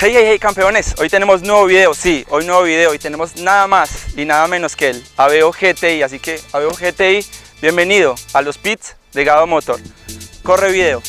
Hey, hey, hey, campeones, hoy tenemos nuevo video, sí, hoy nuevo video y tenemos nada más y nada menos que el Aveo GTI, así que Aveo GTI, bienvenido a los pits de Gado Motor. Corre video.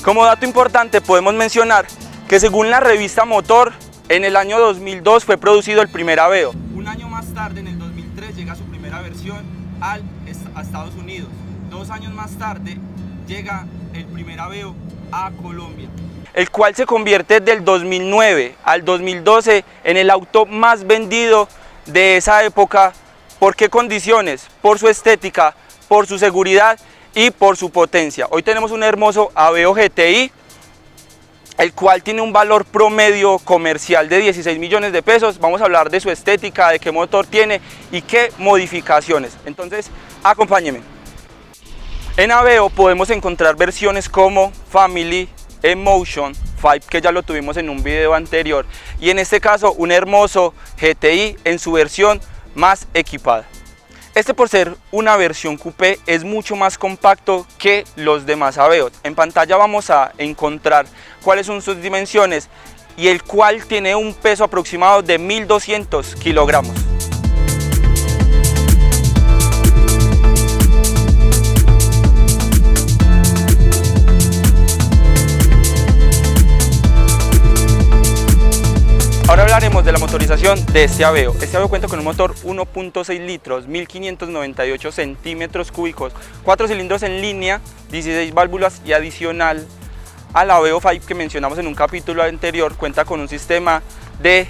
Como dato importante podemos mencionar que según la revista Motor, en el año 2002 fue producido el primer Aveo. Un año más tarde, en el 2003, llega su primera versión a Estados Unidos. 2 años más tarde llega el primer Aveo a Colombia, el cual se convierte del 2009 al 2012 en el auto más vendido de esa época. ¿Por qué condiciones? Por su estética, por su seguridad y por su potencia. Hoy tenemos un hermoso Aveo GTI, el cual tiene un valor promedio comercial de 16 millones de pesos. Vamos a hablar de su estética, de qué motor tiene y qué modificaciones. Entonces, acompáñenme. En Aveo podemos encontrar versiones como Family, Emotion, 5, que ya lo tuvimos en un video anterior, y en este caso un hermoso GTI en su versión más equipada. Este, por ser una versión coupé, es mucho más compacto que los demás Aveos. En pantalla vamos a encontrar cuáles son sus dimensiones y el cual tiene un peso aproximado de 1200 kilogramos. Ahora hablaremos de la motorización de este Aveo. Este Aveo cuenta con un motor 1.6 litros, 1598 centímetros cúbicos, 4 cilindros en línea, 16 válvulas, y adicional al Aveo 5 que mencionamos en un capítulo anterior, cuenta con un sistema de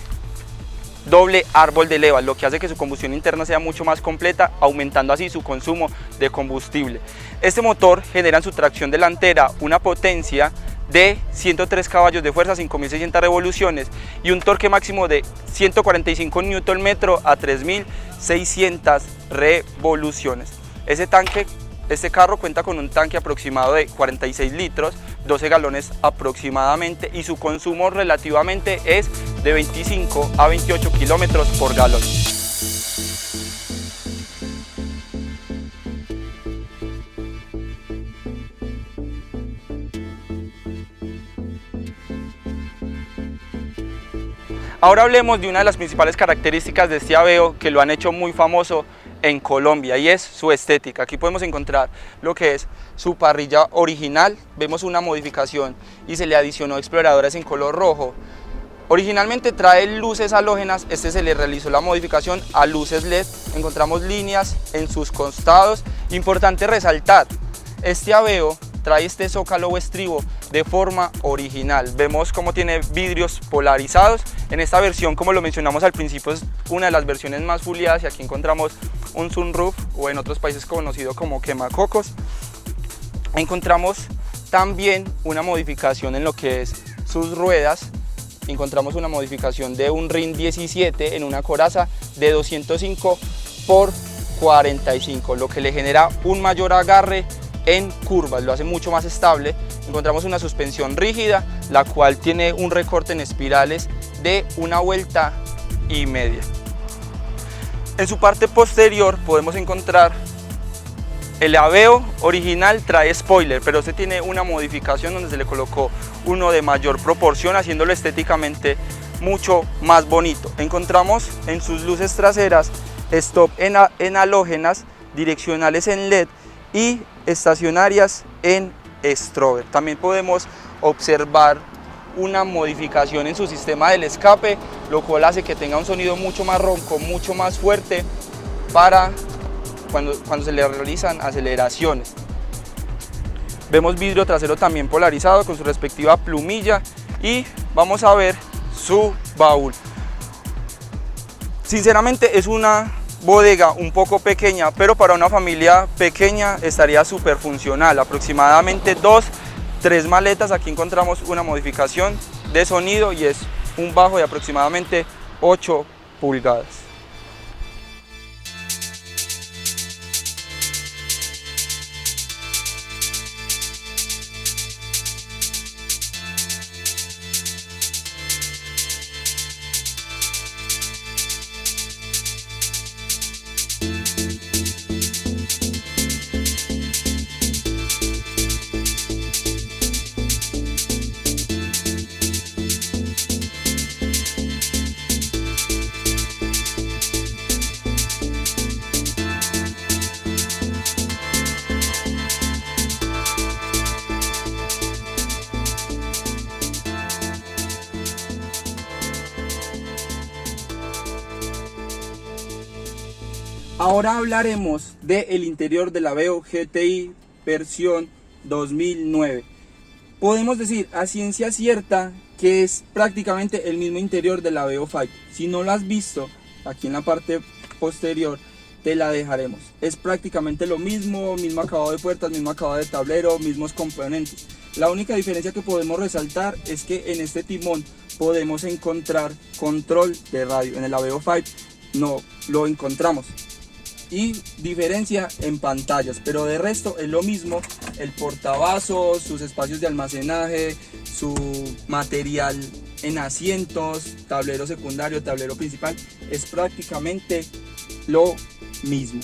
doble árbol de levas, lo que hace que su combustión interna sea mucho más completa, aumentando así su consumo de combustible. Este motor genera en su tracción delantera una potencia de 103 caballos de fuerza, 5.600 revoluciones, y un torque máximo de 145 Nm a 3.600 revoluciones. Este carro cuenta con un tanque aproximado de 46 litros, 12 galones aproximadamente, y su consumo relativamente es de 25 a 28 kilómetros por galón. Ahora hablemos de una de las principales características de este Aveo que lo han hecho muy famoso en Colombia, y es su estética. Aquí podemos encontrar lo que es su parrilla original, vemos una modificación y se le adicionó exploradores en color rojo. Originalmente trae luces halógenas, este se le realizó la modificación a luces LED, encontramos líneas en sus costados. Importante resaltar, este Aveo trae este zócalo o estribo de forma original. Vemos cómo tiene vidrios polarizados. En esta versión, como lo mencionamos al principio, es una de las versiones más fuleadas, y aquí encontramos un sunroof, o en otros países conocido como quemacocos. Encontramos también una modificación en lo que es sus ruedas. Encontramos una modificación de un rin 17 en una coraza de 205 por 45, lo que le genera un mayor agarre en curvas, lo hace mucho más estable. Encontramos una suspensión rígida, la cual tiene un recorte en espirales de 1,5 vueltas. En su parte posterior podemos encontrar el Aveo original, trae spoiler, pero este tiene una modificación donde se le colocó uno de mayor proporción, haciéndolo estéticamente mucho más bonito. Encontramos en sus luces traseras stop en halógenas, direccionales en LED y estacionarias en strobe. También podemos observar una modificación en su sistema del escape, lo cual hace que tenga un sonido mucho más ronco, mucho más fuerte para cuando se le realizan aceleraciones. Vemos vidrio trasero también polarizado con su respectiva plumilla, y vamos a ver su baúl. Sinceramente es una bodega un poco pequeña, pero para una familia pequeña estaría súper funcional. Aproximadamente 2-3 maletas. Aquí encontramos una modificación de sonido y es un bajo de aproximadamente 8 pulgadas. Ahora hablaremos del interior de la Aveo GTI versión 2009. Podemos decir a ciencia cierta que es prácticamente el mismo interior de la Aveo Fight. Si no lo has visto, aquí en la parte posterior te la dejaremos. Es prácticamente lo mismo, mismo acabado de puertas, mismo acabado de tablero, mismos componentes. La única diferencia que podemos resaltar es que en este timón podemos encontrar control de radio. En el Aveo Fight no lo encontramos. Y diferencia en pantallas, pero de resto es lo mismo. El portavasos, sus espacios de almacenaje, su material en asientos, tablero secundario, tablero principal, es prácticamente lo mismo.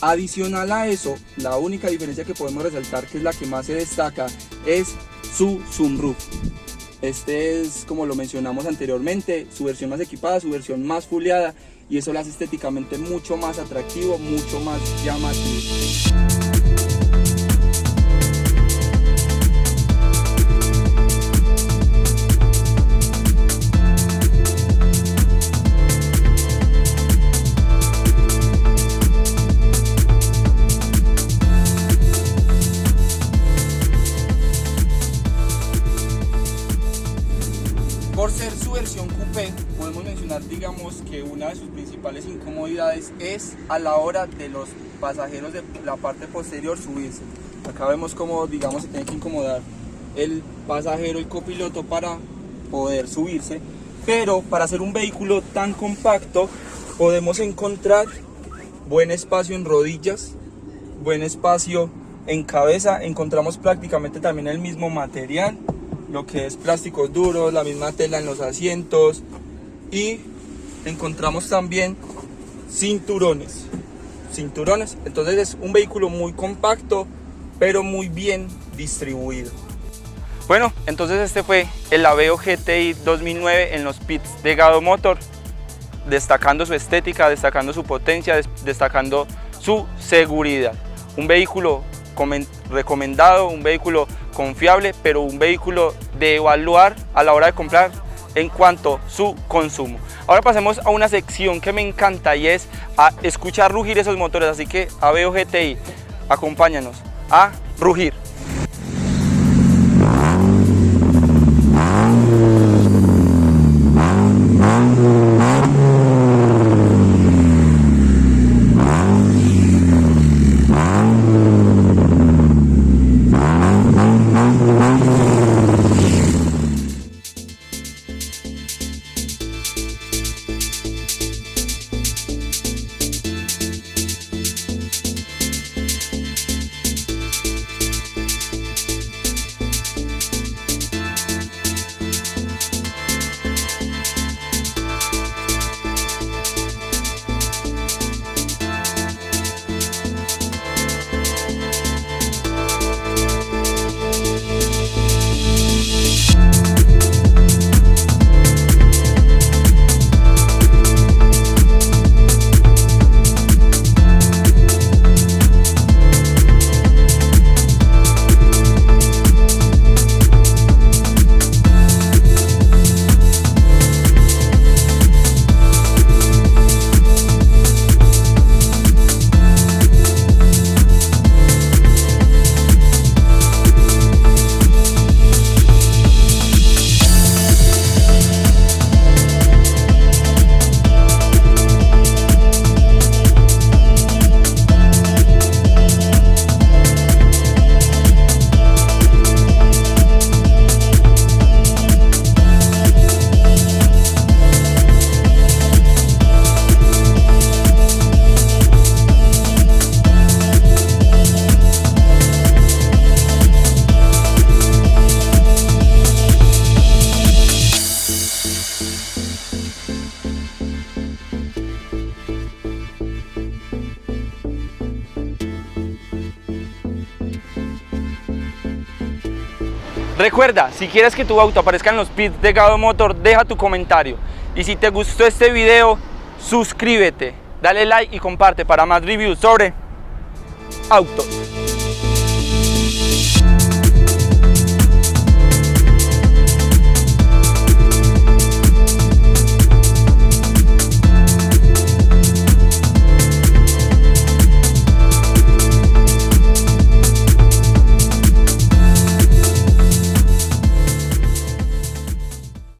Adicional a eso, la única diferencia que podemos resaltar, que es la que más se destaca, es su sunroof. Este es, como lo mencionamos anteriormente, su versión más equipada, su versión más fuleada, y eso lo hace estéticamente mucho más atractivo, mucho más llamativo. Por ser su versión coupé, podemos mencionar, digamos, que una de sus principales incomodidades es a la hora de los pasajeros de la parte posterior subirse. Acá vemos como, digamos, se tiene que incomodar el pasajero, el copiloto, para poder subirse. Pero para hacer un vehículo tan compacto, podemos encontrar buen espacio en rodillas, buen espacio en cabeza. Encontramos prácticamente también el mismo material, lo que es plásticos duros, la misma tela en los asientos, y encontramos también cinturones. Entonces es un vehículo muy compacto pero muy bien distribuido. Bueno, entonces este fue el Aveo GTI 2009 en los pits de Gado Motor, destacando su estética, destacando su potencia, destacando su seguridad. Un vehículo recomendado, un vehículo confiable, pero un vehículo de evaluar a la hora de comprar en cuanto a su consumo. Ahora pasemos a una sección que me encanta, y es a escuchar rugir esos motores. Así que Aveo GTI, acompáñanos a rugir. Recuerda, si quieres que tu auto aparezca en los pits de Gado Motor, deja tu comentario. Y si te gustó este video, suscríbete, dale like y comparte para más reviews sobre autos.